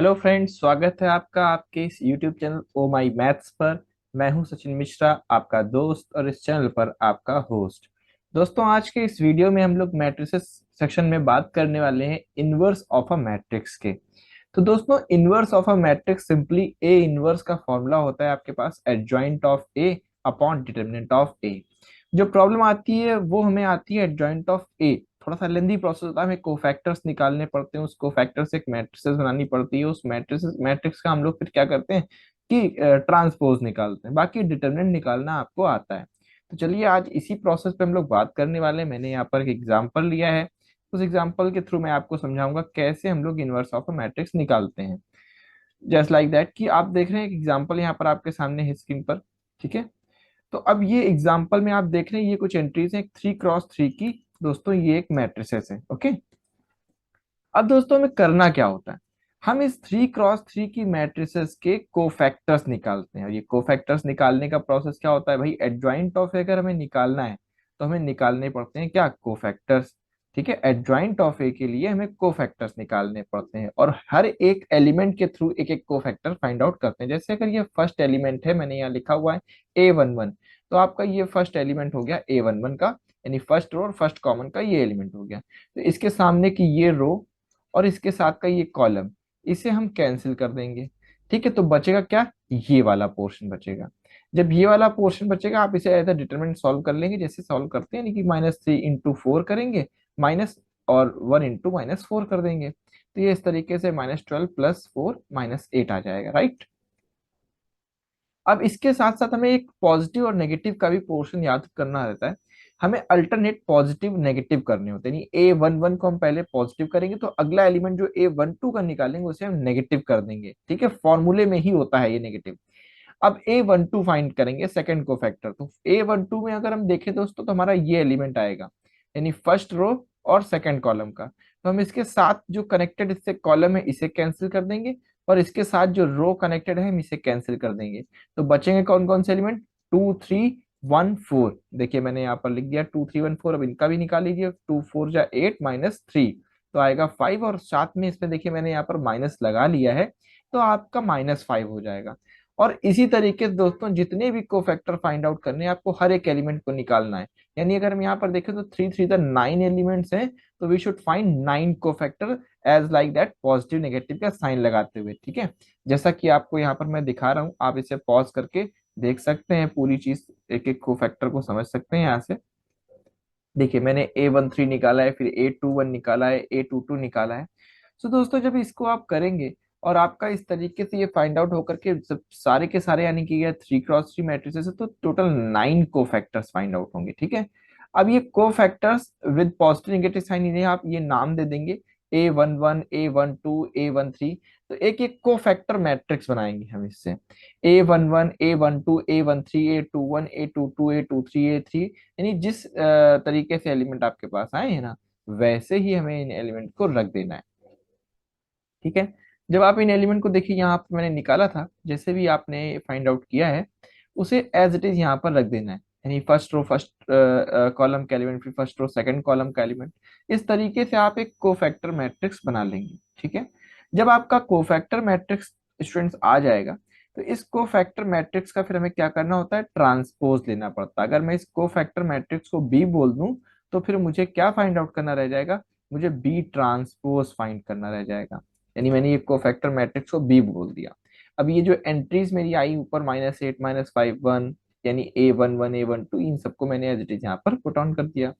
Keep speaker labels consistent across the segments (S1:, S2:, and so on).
S1: Hello friends, स्वागत है आपका आपके इस यूट्यूब चैनल ओ माई मैथ्स पर। मैं हूं सचिन मिश्रा, आपका दोस्त और इस चैनल पर आपका होस्ट। दोस्तों, आज के इस वीडियो में हम लोग मैट्रिसेस सेक्शन में बात करने वाले हैं इनवर्स ऑफ अ मैट्रिक्स के। तो दोस्तों, inverse of a matrix simply A inverse का फॉर्मूला होता है आपके पास, adjoint of A upon determinant of A. जो प्रॉब्लम आती है वो हमें आती है एडजॉइंट ऑफ ए। थोड़ा सा लेंदी प्रोसेस होता है, हमें कोफैक्टर्स निकालने पड़ते हैं, उस कोफैक्टर से एक मैट्रिसेस बनानी पड़ती है, उस मैट्रिक्स का हम लोग फिर क्या करते हैं कि ट्रांसपोज निकालते हैं। बाकी डिटर्मिनेंट निकालना आपको आता है। तो चलिए, आज इसी प्रोसेस पे हम लोग बात करने वाले हैं। मैंने यहाँ पर एक एग्जाम्पल लिया है, उस एग्जाम्पल के थ्रू मैं आपको समझाऊंगा कैसे हम लोग इनवर्स ऑफ अ मैट्रिक्स निकालते हैं। जस्ट लाइक दैट कि आप देख रहे हैं एक एग्जाम्पल यहाँ पर आपके सामने है स्क्रीन पर। ठीक है, तो अब ये एग्जाम्पल में आप देख रहे हैं ये कुछ एंट्रीज हैं 3x3 की। दोस्तों, ये एक मैट्रिसेस है। ओके, अब दोस्तों हमें करना क्या होता है, हम इस 3x3 की मैट्रिसेस के कोफैक्टर्स निकालते हैं। और ये कोफैक्टर्स निकालने का प्रोसेस क्या होता है भाई, एडजॉइंट ऑफ अगर हमें निकालना है तो हमें निकालने पड़ते हैं क्या, कोफैक्टर्स। ठीक है, एडजॉइंट ऑफ ए के लिए हमें कोफैक्टर्स निकालने पड़ते हैं और हर एक एलिमेंट के थ्रू एक एक कोफैक्टर फाइंड आउट करते हैं। जैसे अगर ये फर्स्ट एलिमेंट है, मैंने यहाँ लिखा हुआ है A11, तो आपका ये फर्स्ट एलिमेंट हो गया A11 का, यानी फर्स्ट रो और फर्स्ट कॉमन का ये एलिमेंट हो गया। तो इसके सामने की ये रो और इसके साथ का ये कॉलम, इसे हम कैंसिल कर देंगे। ठीक है, तो बचेगा क्या, ये वाला पोर्शन बचेगा। जब ये वाला पोर्शन बचेगा, आप इसे ऐसा डिटरमिनेंट सॉल्व कर लेंगे जैसे सॉल्व करते हैं, यानी कि -3 × 4 करेंगे, माइनस और 1 × -4 कर देंगे। तो ये इस तरीके से -12 + 4 -8 आ जाएगा, राइट। अब इसके साथ साथ हमें एक पॉजिटिव और नेगेटिव का भी पोर्शन याद करना रहता है। हमें अल्टरनेट पॉजिटिव नेगेटिव करने होते हैं, यानी A11 को हम पहले पॉजिटिव करेंगे तो अगला एलिमेंट जो A12 का निकालेंगे उसे हम नेगेटिव कर देंगे। ठीक है, फॉर्मूले में ही होता है ये नेगेटिव। अब A12 फाइंड करेंगे सेकंड को फैक्टर, तो A12 में अगर हम देखें दोस्तों तो हमारा ये एलिमेंट आएगा, यानी फर्स्ट रो और सेकंड कॉलम का। तो हम इसके साथ जो कनेक्टेड इससे कॉलम है इसे कैंसिल कर देंगे, और इसके साथ जो रो कनेक्टेड है हम इसे कैंसिल कर देंगे। तो बचेंगे कौन कौन से एलिमेंट, 2 3 1 4। देखिए मैंने यहाँ पर लिख दिया 2 3 1 4। अब इनका भी निकाल लीजिए, 2 4 = 8 -3, तो आएगा 5। और साथ में इसमें देखिए मैंने यहाँ पर माइनस लगा लिया है, तो आपका -5 हो जाएगा। और इसी तरीके से दोस्तों जितने भी कोफैक्टर फाइंड आउट करने हैं आपको हर एक एलिमेंट को निकालना है। यानी अगर हम यहाँ पर देखें तो 3 3 9 एलिमेंट्स हैं, तो we should find 9 cofactor as like that, positive negative का साइन लगाते हुए। ठीक है, जैसा कि आपको यहाँ पर मैं दिखा रहा हूँ, आप इसे पॉज करके देख सकते हैं, पूरी चीज एक एक कोफैक्टर को समझ सकते हैं यहाँ से। देखिए मैंने A13 निकाला है, फिर A21 निकाला है, A22 निकाला है। तो दोस्तों जब इसको आप करेंगे और आपका इस तरीके से ये फाइंड आउट होकर के सब सारे के सारे, यानी कि ये 3x3 मैट्रिसेस है, तो टोटल 9 को फैक्टर्स फाइंड आउट होंगे। ठीक है, अब ये cofactors with positive negative sign, इन्हें आप ये नाम दे देंगे A11 A12 A13। तो एक एक को फैक्टर मैट्रिक्स बनाएंगे हम इससे, A11 A12 A13 A21 A22 A23 A3, यानी जिस तरीके से एलिमेंट आपके पास आए हैं ना, वैसे ही हमें इन एलिमेंट को रख देना है। ठीक है, जब आप इन एलिमेंट को देखिए, यहाँ पर मैंने निकाला था, जैसे भी आपने फाइंड आउट किया है उसे एज इट इज यहाँ पर रख देना है। यानी फर्स्ट रो फर्स्ट कॉलम का एलिमेंट, फिर फर्स्ट रो सेकंड कॉलम का एलिमेंट। इस तरीके से आप एक कोफैक्टर मैट्रिक्स बना लेंगे। ठीक है, जब आपका कोफैक्टर मैट्रिक्स स्टूडेंट्स आ जाएगा, तो इस कोफैक्टर मैट्रिक्स का फिर हमें क्या करना होता है, ट्रांसपोज लेना पड़ता है। अगर मैं इस कोफैक्टर मैट्रिक्स को बी बोल दूं तो फिर मुझे क्या फाइंड आउट करना रह जाएगा, मुझे बी ट्रांसपोज फाइंड करना रह जाएगा। यानी मैंने ये कोफैक्टर मैट्रिक्स को बी बोल दिया। अब ये जो एंट्रीज मेरी आई ऊपर -8 -5 1, यानी A11 A12, इन सबको मैंने एज इट इज यहाँ पर पुट ऑन कर दिया।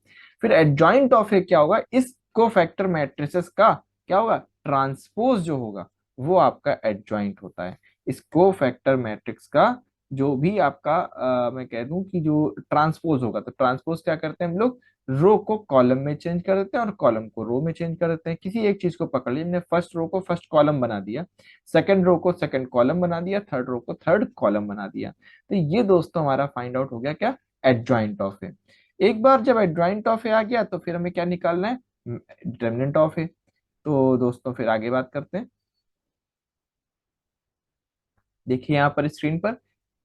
S1: फिर एडजॉइंट ऑफ ए क्या होगा, इस कोफैक्टर मैट्रिसेस का क्या होगा, ट्रांसपोज जो होगा वो आपका एडजॉइंट होता है। इस कोफैक्टर मैट्रिक्स का जो भी आपका मैं कह दूं कि जो ट्रांसपोज होगा, तो ट्रांसपोज क्या करते हैं हम लोग, रो को कॉलम में चेंज कर देते हैं और कॉलम को रो में चेंज कर देते हैं। किसी एक चीज को पकड़ लिया, हमने फर्स्ट रो को फर्स्ट कॉलम बना दिया, सेकंड रो को सेकंड कॉलम बना दिया, थर्ड रो को थर्ड कॉलम बना दिया। तो ये दोस्तों हमारा फाइंड आउट हो गया क्या, एडजॉइंट ऑफ ए। एक बार जब एडजॉइंट ऑफ ए आ गया तो फिर हमें क्या निकालना है, डिटर्मिनेंट ऑफ ए। तो दोस्तों फिर आगे बात करते हैं। देखिए यहाँ पर स्क्रीन पर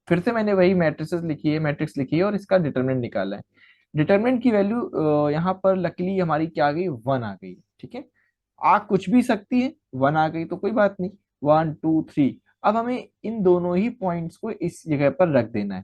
S1: फिर से मैंने वही मैट्रिसेस लिखी है, मैट्रिक्स लिखी है और इसका डिटरमिनेंट निकाला है। डिटरमिनेंट की वैल्यू यहाँ पर लकीली हमारी क्या आ गई, 1 आ गई। ठीक है, आ कुछ भी सकती है, 1 आ गई तो कोई बात नहीं। 1 2 3। अब हमें इन दोनों ही पॉइंट्स को इस जगह पर रख देना है,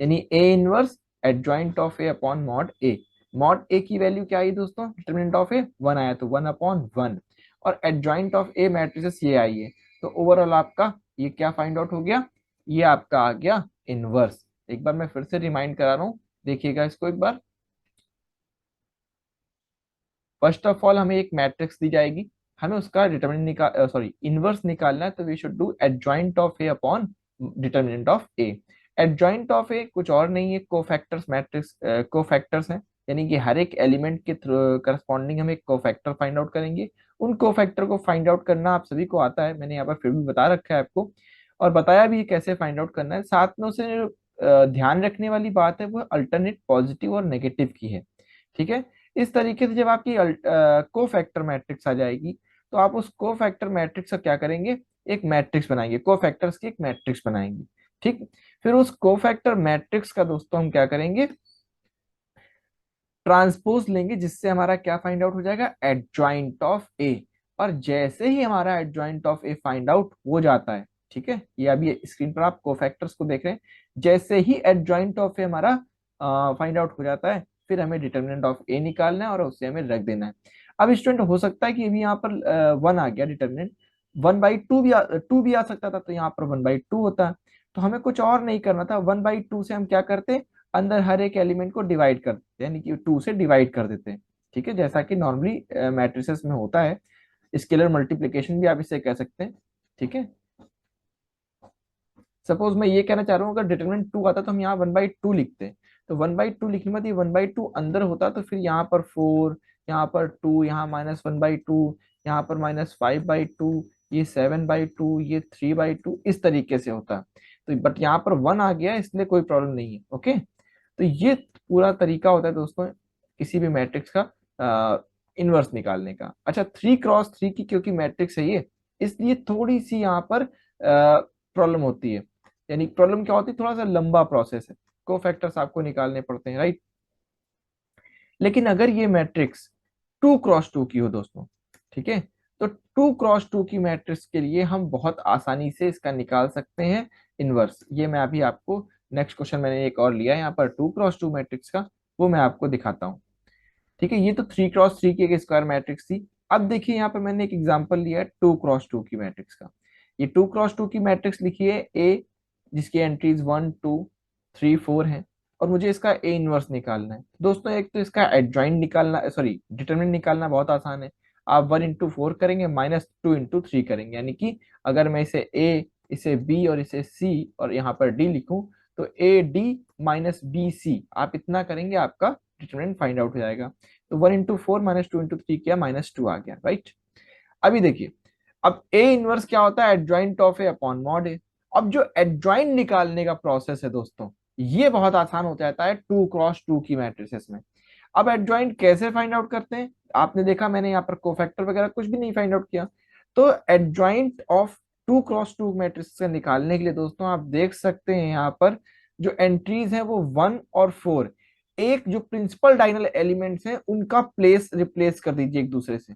S1: यानी A inverse adjoint of A upon mod A. Mod A की वैल्यू क्या आई दोस्तों, डिटरमिनेंट ऑफ ए 1 आया तो 1/1, और एडजॉइंट ऑफ ए मैट्रिसेस ये आई है। तो ओवरऑल आपका ये क्या फाइंड आउट हो गया, ये आपका आ गया इनवर्स। एक बार मैं फिर से रिमाइंड करा रहा हूँ, देखिएगा इसको एक बार। फर्स्ट ऑफ ऑल हमें एक मैट्रिक्स दी जाएगी, हमें उसका डिटरमिनेंट इनवर्स निकालना है, तो we should do adjoint of A upon determinant of A. Adjoint of A कुछ और नहीं है, कोफैक्टर्स मैट्रिक्स, कोफैक्टर्स हैं, यानी कि हर एक एलिमेंट के करस्पॉन्डिंग हम एक कोफैक्टर फाइंड आउट करेंगे। उन कोफैक्टर को फाइंड आउट करना आप सभी को आता है, मैंने यहाँ पर फिर भी बता रखा है आपको, और बताया भी कैसे फाइंड आउट करना है। साथ में उसे ध्यान रखने वाली बात है वो अल्टरनेट पॉजिटिव और नेगेटिव की है, ठीक है। इस तरीके से जब आपकी को फैक्टर मैट्रिक्स आ जाएगी, तो आप उस को फैक्टर मैट्रिक्स का क्या करेंगे, एक मैट्रिक्स बनाएंगे, को फैक्टर्स की एक मैट्रिक्स बनाएंगे, ठीक। फिर उस को फैक्टर मैट्रिक्स का दोस्तों हम क्या करेंगे, ट्रांसपोज लेंगे, जिससे हमारा क्या फाइंड आउट हो जाएगा, एडजॉइंट ऑफ ए। और जैसे ही हमारा adjoint of A find out हो जाता है, ठीक है, ये अभी स्क्रीन पर आप कोफैक्टर्स को देख रहे हैं, जैसे ही एडजॉइंट ऑफ ए हमारा फाइंड आउट हो जाता है, फिर हमें डिटर्मिनेंट ऑफ ए निकालना है और उसे हमें रख देना है। अब स्टूडेंट हो सकता है कि अभी यहाँ पर 1 आ गया डिटर्मिनेंट, 1/2 भी 2 भी आ सकता था, तो यहाँ पर 1/2 होता। तो हमें कुछ और नहीं करना था, 1/2 से हम क्या करते, अंदर हर एक एलिमेंट को डिवाइड कर देते हैं, यानी कि 2 से डिवाइड कर देते हैं, ठीक है, जैसा कि नॉर्मली मैट्रिसेस में होता है। स्केलर मल्टीप्लिकेशन भी आप इसे कह सकते हैं, ठीक है। सपोज मैं ये कहना चाह रहा हूँ, अगर डिटरमिनेंट 2 आता तो हम यहाँ 1/2 लिखते हैं, तो 1/2 लिखने में ये 1/2 अंदर होता, तो फिर यहाँ पर 4, यहाँ पर 2, यहाँ -1/2, यहाँ पर -5/2, ये 7/2, ये 3/2, इस तरीके से होता। तो बट यहाँ पर 1 आ गया इसलिए कोई प्रॉब्लम नहीं है, ओके। तो ये पूरा तरीका होता है दोस्तों किसी भी मैट्रिक्स का इनवर्स निकालने का। अच्छा, 3x3 की क्योंकि मैट्रिक्स है ये, इसलिए थोड़ी सी यहाँ पर प्रॉब्लम होती है। यानी प्रॉब्लम क्या होती है, थोड़ा सा लंबा प्रोसेस है, को फैक्टर्स आपको निकालने पड़ते हैं, राइट। लेकिन अगर ये मैट्रिक्स 2x2 की हो दोस्तों, ठीक है, तो 2x2 की मैट्रिक्स के लिए हम बहुत आसानी से इसका निकाल सकते हैं इनवर्स। ये मैं अभी आपको नेक्स्ट क्वेश्चन मैंने एक और लिया है यहाँ पर 2x2 मैट्रिक्स का, वो मैं आपको दिखाता हूँ, ठीक है। ये तो 3x3 की एक स्क्वायर मैट्रिक्स थी। अब देखिए यहाँ पे मैंने एक एग्जांपल लिया है 2x2 की मैट्रिक्स का। ये 2x2 की मैट्रिक्स लिखी है ए, जिसकी एंट्रीज 1 2 3 4 है, और मुझे इसका ए इनवर्स निकालना है दोस्तों। एक तो इसका एडजॉइंट निकालना, सॉरी डिटरमिनेंट निकालना बहुत आसान है। आप 1 × 4 करेंगे, -2 × 3 करेंगे, यानी कि अगर मैं इसे ए, इसे बी और इसे सी और यहाँ पर डी लिखूं, तो ए डी बी सी, आप इतना करेंगे, आपका डिटरमिनेंट फाइंड आउट हो जाएगा। तो 1 × 4 -2 × 3 किया, -2 आ गया, राइट। अभी देखिए, अब ए इनवर्स क्या होता है, adjoint of A upon mod A. अब जो एडजॉइंट निकालने का प्रोसेस है दोस्तों, ये बहुत आसान हो जाता है 2x2 की मैट्रिसेस में। अब एडजॉइंट कैसे फाइंड आउट करते हैं, आपने देखा मैंने यहाँ पर कोफैक्टर वगैरह कुछ भी नहीं फाइंड आउट किया। तो एडजॉइंट ऑफ 2x2 मैट्रिक्स से निकालने के लिए दोस्तों आप देख सकते हैं यहाँ पर जो एंट्रीज हैं वो 1 और 4, एक जो प्रिंसिपल डायगोनल एलिमेंट्स हैं उनका प्लेस रिप्लेस कर दीजिए एक दूसरे से,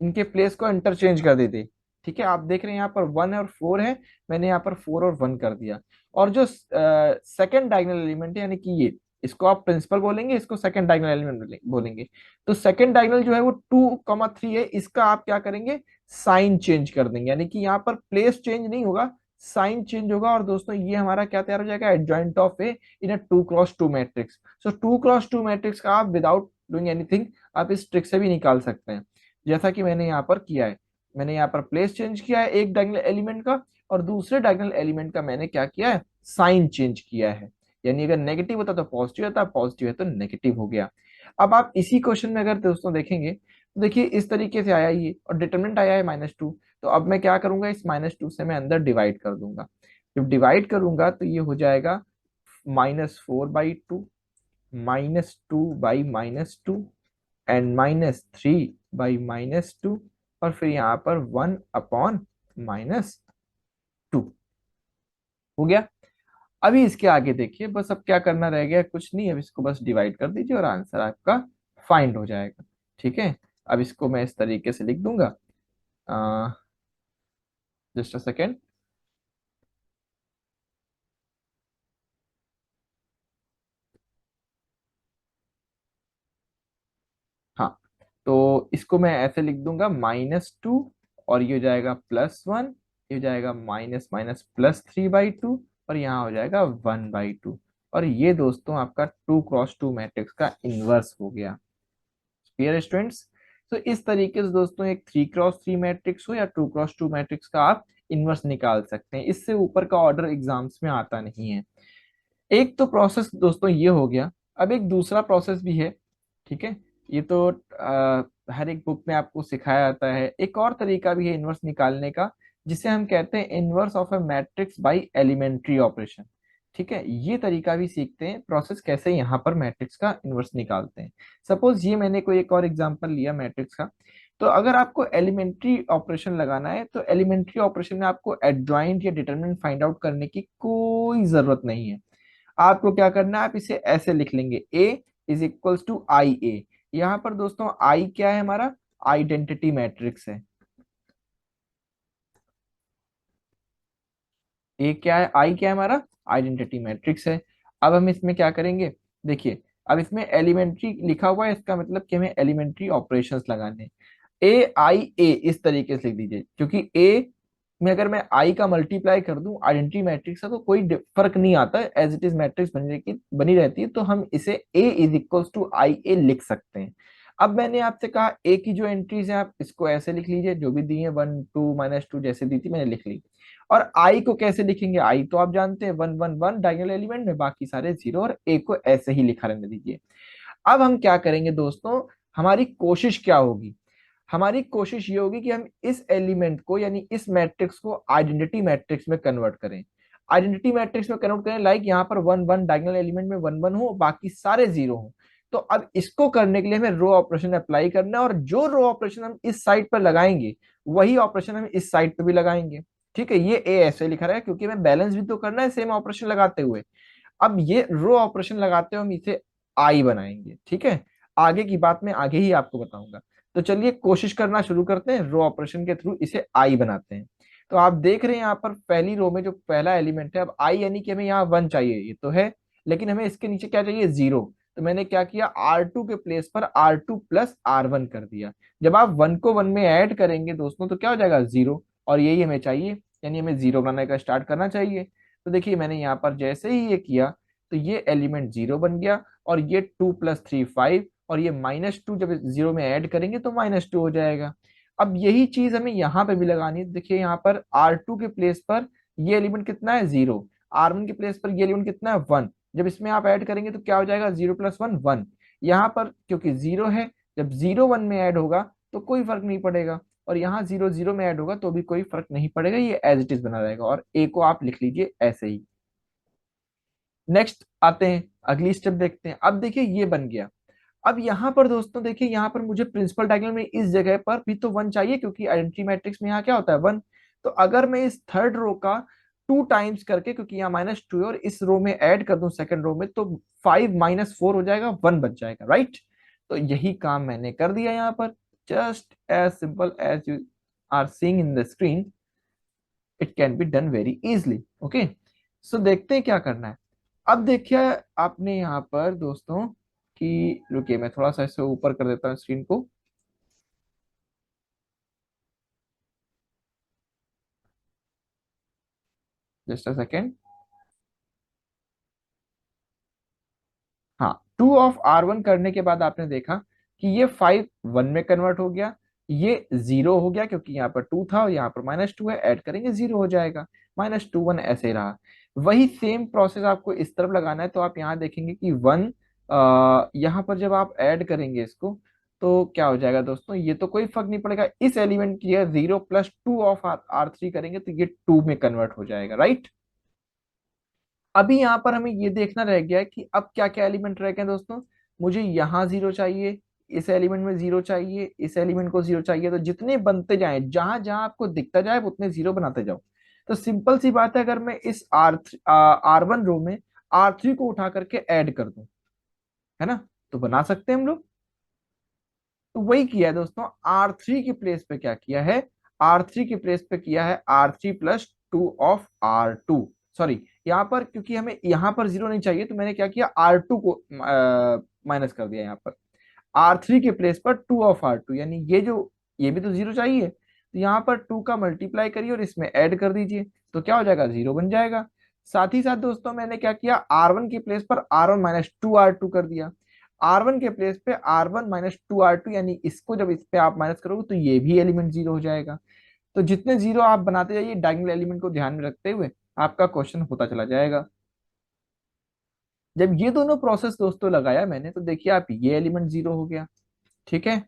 S1: इनके प्लेस को इंटरचेंज कर देते, ठीक है। आप देख रहे हैं यहाँ पर 1 और 4 है, मैंने यहाँ पर 4 और 1 कर दिया। और जो सेकंड डायगोनल एलिमेंट है, यानी कि ये, इसको आप प्रिंसिपल बोलेंगे, इसको सेकंड डायगोनल एलिमेंट बोलेंगे। तो सेकंड डायगोनल जो है वो 2, 3 है, इसका आप क्या करेंगे, साइन चेंज कर देंगे, यानी कि यहाँ पर प्लेस चेंज नहीं होगा, साइन चेंज होगा। और दोस्तों ये हमारा क्या तैयार हो जाएगा, adjoint of A in a 2x2 matrix. So 2x2 matrix का आप विदाउट डूइंग एनीथिंग आप इस ट्रिक से भी निकाल सकते हैं, जैसा कि मैंने यहाँ पर किया है। मैंने यहाँ पर प्लेस चेंज किया है एक डायगोनल एलिमेंट का, और दूसरे डायगोनल एलिमेंट का मैंने क्या किया है, साइन चेंज किया है। यानी अगर नेगेटिव होता तो पॉजिटिव होता, पॉजिटिव है तो नेगेटिव हो गया। अब आप इसी क्वेश्चन में अगर दोस्तों देखेंगे, तो देखिए इस तरीके से आया ये, और डिटरमिनेंट आया है -2। तो अब मैं क्या करूंगा, इस -2 से मैं अंदर डिवाइड कर दूंगा। जब डिवाइड करूंगा तो ये हो जाएगा -4/2, -2/-2, एंड -3/-2, और फिर यहाँ पर 1/-2 हो गया। अभी इसके आगे देखिए, बस अब क्या करना रह गया, कुछ नहीं, अब इसको बस डिवाइड कर दीजिए और आंसर आपका फाइंड हो जाएगा, ठीक है। अब इसको मैं इस तरीके से लिख दूंगा, जस्ट अ सेकेंड। हाँ, तो इसको मैं ऐसे लिख दूंगा -2, और ये हो जाएगा +1, ये हो जाएगा माइनस माइनस +3/2, और यहाँ हो जाएगा 1/2। और ये दोस्तों आपका 2x2 मैट्रिक्स का इनवर्स हो गया। Clear students? तो इस तरीके से दोस्तों एक 3x3 मैट्रिक्स हो या 2x2 मैट्रिक्स का आप इनवर्स निकाल सकते हैं। इससे ऊपर का ऑर्डर एग्जाम्स में आता नहीं है। एक तो प्रोसेस दोस्तों ये हो गया। अब एक दूसरा प्रोसेस भी है, ठीक है। ये तो हर एक बुक में आपको सिखाया जाता है। एक और तरीका भी है इनवर्स निकालने का, जिसे हम कहते हैं inverse of a matrix by elementary operation. ठीक है, ये तरीका भी सीखते हैं, प्रोसेस कैसे यहाँ पर मैट्रिक्स का इनवर्स निकालते हैं। सपोज ये मैंने कोई एक और एग्जांपल लिया मैट्रिक्स का। तो अगर आपको एलिमेंट्री ऑपरेशन लगाना है, तो एलिमेंट्री ऑपरेशन में आपको एडजॉइंट या डिटरमिनेंट फाइंड आउट करने की कोई जरूरत नहीं है। आपको क्या करना है, आप इसे ऐसे लिख लेंगे, A इज इक्वल्स टू आई ए। यहाँ पर दोस्तों आई क्या है, हमारा आइडेंटिटी मैट्रिक्स है। ए क्या है, आई क्या है, हमारा आइडेंटिटी मैट्रिक्स है। अब हम इसमें क्या करेंगे, देखिए, अब इसमें एलिमेंट्री लिखा हुआ है, इसका मतलब कि हमें एलिमेंट्री ऑपरेशंस लगाने हैं। A I A इस तरीके से लिख दीजिए, क्योंकि ए में अगर मैं आई का मल्टीप्लाई कर दूं, आइडेंटिटी मैट्रिक्स है तो कोई फर्क नहीं आता, एज इट इज मैट्रिक्स बनी रहती है, तो हम इसे A इज इक्वल्स टू आई ए लिख सकते हैं। अब मैंने आपसे कहा ए की जो एंट्रीज है आप इसको ऐसे लिख लीजिए, जो भी दी है 1 2 -2 जैसे दी थी मैंने लिख ली। और आई को कैसे लिखेंगे, आई तो आप जानते हैं 1 1 1 डायगोनल एलिमेंट में, बाकी सारे जीरो, और ए को ऐसे ही लिखा रहने दीजिए। अब हम क्या करेंगे दोस्तों, हमारी कोशिश क्या होगी, हमारी कोशिश ये होगी कि हम इस एलिमेंट को यानी इस मैट्रिक्स को आइडेंटिटी मैट्रिक्स में कन्वर्ट करें। आइडेंटिटी मैट्रिक्स में कन्वर्ट करें, लाइक यहाँ पर 1 1 डायगोनल एलिमेंट में 1 1 हो, बाकी सारे जीरो हो। तो अब इसको करने के लिए हमें रो ऑपरेशन अप्लाई करना है, और जो रो ऑपरेशन हम इस साइड पर लगाएंगे वही ऑपरेशन हम इस साइड पर भी लगाएंगे। ठीक है, ये ए ऐसे लिखा रहा है क्योंकि हमें बैलेंस भी तो करना है सेम ऑपरेशन लगाते हुए। अब ये रो ऑपरेशन लगाते हुए हम इसे आई बनाएंगे। ठीक है, आगे की बात मैं आगे ही आपको बताऊंगा। तो चलिए कोशिश करना शुरू करते हैं, रो ऑपरेशन के थ्रू इसे आई बनाते हैं। तो आप देख रहे हैं यहाँ पर पहली रो में जो पहला एलिमेंट है, अब आई यानी कि हमें यहाँ 1 चाहिए, ये तो है, लेकिन हमें इसके नीचे क्या चाहिए, 0। तो मैंने क्या किया, R2 के प्लेस पर R2 प्लस R1 कर दिया। जब आप 1 को 1 में ऐड करेंगे दोस्तों तो क्या हो जाएगा, 0, और यही हमें चाहिए, यानी हमें 0 बनाने का स्टार्ट करना चाहिए। तो देखिए मैंने यहाँ पर जैसे ही ये किया, तो ये एलिमेंट 0 बन गया, और ये 2 + 3 5, और ये -2 जब 0 में ऐड करेंगे तो -2 हो जाएगा। अब यही चीज हमें यहाँ पे भी लगानी है। देखिए यहाँ पर R2 के प्लेस पर ये एलिमेंट कितना है, 0। R1 के प्लेस पर ये एलिमेंट कितना है, 1। जब इसमें आप ऐड करेंगे तो क्या हो जाएगा, 0 + 1 1। यहाँ पर क्योंकि 0 है, जब 0 1 में ऐड होगा तो कोई फर्क नहीं पड़ेगा, और यहाँ 0 0 में ऐड होगा तो भी कोई फर्क नहीं पड़ेगा, ये एज इट इज बना रहेगा। और ए को आप लिख लीजिए ऐसे ही। नेक्स्ट आते हैं, अगली स्टेप देखते हैं। अब देखिए ये बन गया। अब यहाँ पर दोस्तों देखिए, यहाँ पर मुझे प्रिंसिपल डायगोनल में इस जगह पर भी तो 1 चाहिए, क्योंकि आइडेंटिटी मैट्रिक्स में यहाँ क्या होता है, 1। तो अगर मैं इस थर्ड रो का 2 टाइम्स करके, क्योंकि यहाँ -2 है, और इस रो में ऐड कर दूं सेकंड रो में, तो 5 -4 हो जाएगा, 1 बच जाएगा, राइट। तो यही काम मैंने कर दिया यहाँ पर, just as simple as you are seeing in the screen, it can be done very easily. Okay, so देखते हैं क्या करना है। अब देखिए आपने यहाँ पर दोस्तों कि, रुकिए मैं थोड़ा सा इसे ऊपर कर देता हूँ स्क्रीन को। Just a second. हाँ, 2 ऑफ R1 करने के बाद आपने देखा कि ये 5 1 में कन्वर्ट हो गया, ये 0 हो गया क्योंकि यहाँ पर 2 था और यहाँ पर -2 है, ऐड करेंगे 0 हो जाएगा, -2 1 ऐसे ही रहा। वही सेम प्रोसेस आपको इस तरफ लगाना है। तो आप यहाँ देखेंगे कि 1, यहाँ पर जब आप ऐड करेंगे इसको तो क्या हो जाएगा दोस्तों, ये तो कोई फर्क नहीं पड़ेगा, इस एलिमेंट की 0 + 2 ऑफ R3 करेंगे तो ये 2 में कन्वर्ट हो जाएगा, राइट। अभी यहाँ पर हमें ये देखना रह गया है कि अब क्या क्या एलिमेंट रह गए हैं दोस्तों। मुझे यहाँ 0 चाहिए, इस एलिमेंट में 0 चाहिए, इस एलिमेंट को 0 चाहिए, तो जितने बनते जाएं, जहां जहां आपको दिखता जाए वो उतने 0 बनाते जाओ। तो सिंपल सी बात है, अगर मैं इस R1 रो में R3 को उठा करके ऐड कर दूं, है ना, तो बना सकते हैं हम लोग। तो वही किया है दोस्तों, R3 के प्लेस पे क्या किया है, R3 के प्लेस पे किया है R3 plus 2 of R2। Sorry, यहाँ पर क्योंकि हमें यहाँ पर जीरो नहीं चाहिए तो मैंने क्या किया, R2 को माइनस कर दिया। यहाँ पर R3 के प्लेस पर 2 ऑफ R2, यानी ये भी तो जीरो चाहिए, तो यहाँ पर 2 का मल्टीप्लाई करिए और इसमें ऐड कर दीजिए, तो क्या हो जाएगा, जीरो बन जाएगा। साथ ही साथ दोस्तों मैंने क्या किया, R1 के प्लेस पर R1 माइनस टू R2 कर दिया। R1 के प्लेस पे R1 माइनस टू R2, यानी इसको जब इस पे आप माइनस करोगे तो ये भी एलिमेंट जीरो हो जाएगा। तो जितने जीरो आप बनाते जाइए डायगोनल एलिमेंट को ध्यान में रखते हुए, आपका क्वेश्चन होता चला जाएगा। जब ये दोनों प्रोसेस दोस्तों लगाया मैंने, तो देखिए आप, ये एलिमेंट जीरो हो गया, ठीक है,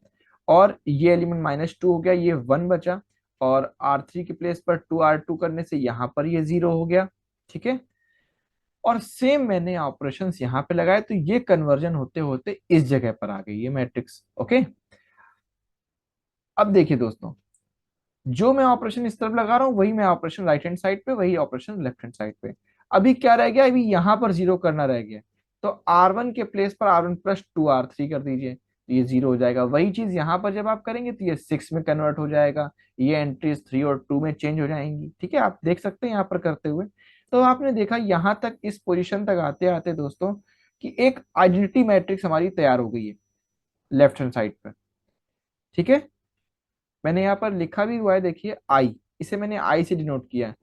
S1: और ये एलिमेंट माइनस टू हो गया, ये वन बचा, और R3 के प्लेस पर 2 R2 करने से यहाँ पर ये जीरो हो गया, ठीक है। और सेम मैंने ऑपरेशंस यहाँ पे लगाए, तो ये कन्वर्जन होते होते इस जगह पर आ गई ये मैट्रिक्स। ओके, अब देखिए दोस्तों, जो मैं ऑपरेशन इस तरफ लगा रहा हूं वही मैं ऑपरेशन राइट हैंड साइड पे, वही ऑपरेशन लेफ्ट हैंड साइड पे। अभी क्या रह गया, अभी यहां पर जीरो करना रह गया, तो R1 के प्लेस पर R1 प्लस 2 R3 कर दीजिए, तो ये जीरो हो जाएगा। वही चीज यहां पर जब आप करेंगे तो ये 6 में कन्वर्ट हो जाएगा, ये एंट्रीज 3 और 2 में चेंज हो जाएंगी, ठीक है, आप देख सकते हैं यहाँ पर करते हुए। तो आपने देखा यहां तक, इस पोजिशन तक आते आते दोस्तों, कि एक आइडेंटिटी मैट्रिक्स हमारी तैयार हो गई है लेफ्ट हैंड साइड पर, ठीक है। मैंने यहाँ पर लिखा भी हुआ है, देखिए आई, इसे मैंने आई से डिनोट किया है,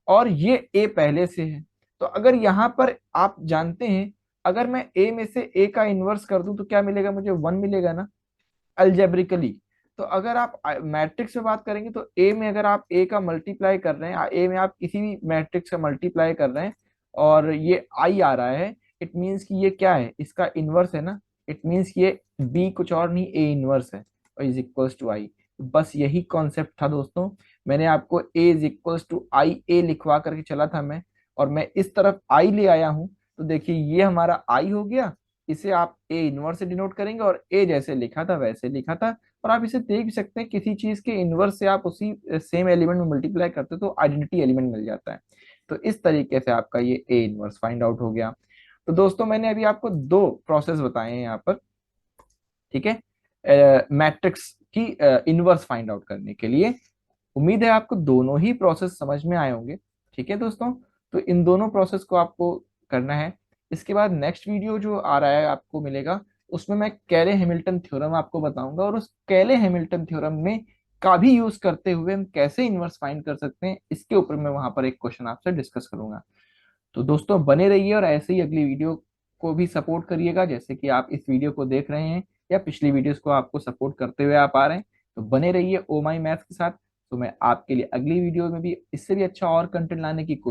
S1: और ये ए पहले से है। तो अगर यहाँ पर आप जानते हैं, अगर मैं ए में से ए का इन्वर्स कर दूं तो क्या मिलेगा, मुझे वन मिलेगा ना, अल्जेब्रिकली। तो अगर आप मैट्रिक्स में बात करेंगे तो ए में अगर आप ए का मल्टीप्लाई कर रहे हैं, ए में आप किसी भी मैट्रिक्स का मल्टीप्लाई कर रहे हैं और ये आई आ रहा है, इट मीन्स कि ये क्या है, इसका इनवर्स है ना। इट मीन्स ये बी कुछ और नहीं, ए इनवर्स है, और इज इक्वल्स टू आई। बस यही कॉन्सेप्ट था दोस्तों, मैंने आपको ए इज इक्वल्स टू आई ए लिखवा करके चला था मैं, और मैं इस तरफ आई ले आया हूं। तो देखिए ये हमारा आई हो गया, इसे आप ए इनवर्स से डिनोट करेंगे, और ए जैसे लिखा था वैसे लिखा था। और आप इसे देख भी सकते हैं, किसी चीज के इनवर्स से आप उसी सेम एलिमेंट में मल्टीप्लाई करते हो तो आइडेंटिटी एलिमेंट मिल जाता है। तो इस तरीके से आपका ये ए इनवर्स फाइंड आउट हो गया। तो दोस्तों मैंने अभी आपको दो प्रोसेस बताए हैं यहाँ पर, ठीक है, मैट्रिक्स की इनवर्स फाइंड आउट करने के लिए। उम्मीद है आपको दोनों ही प्रोसेस समझ में आए होंगे, ठीक है दोस्तों। तो इन दोनों प्रोसेस को आपको करना है। इसके बाद नेक्स्ट वीडियो जो आ रहा है आपको मिलेगा, उसमें मैं कैले हैमिल्टन थ्योरम आपको बताऊंगा, और उस कैले हैमिल्टन थ्योरम में का भी यूज करते हुए हम कैसे इनवर्स फाइंड कर सकते हैं, इसके ऊपर मैं वहां पर एक क्वेश्चन आपसे डिस्कस करूंगा। तो दोस्तों बने रहिए, और ऐसे ही अगली वीडियो को भी सपोर्ट करिएगा, जैसे कि आप इस वीडियो को देख रहे हैं या पिछली वीडियोस को आपको सपोर्ट करते हुए आप आ रहे हैं। तो बने रहिए ओ माई मैथ्स के साथ। तो मैं आपके लिए अगली वीडियो में भी इससे भी अच्छा और कंटेंट लाने की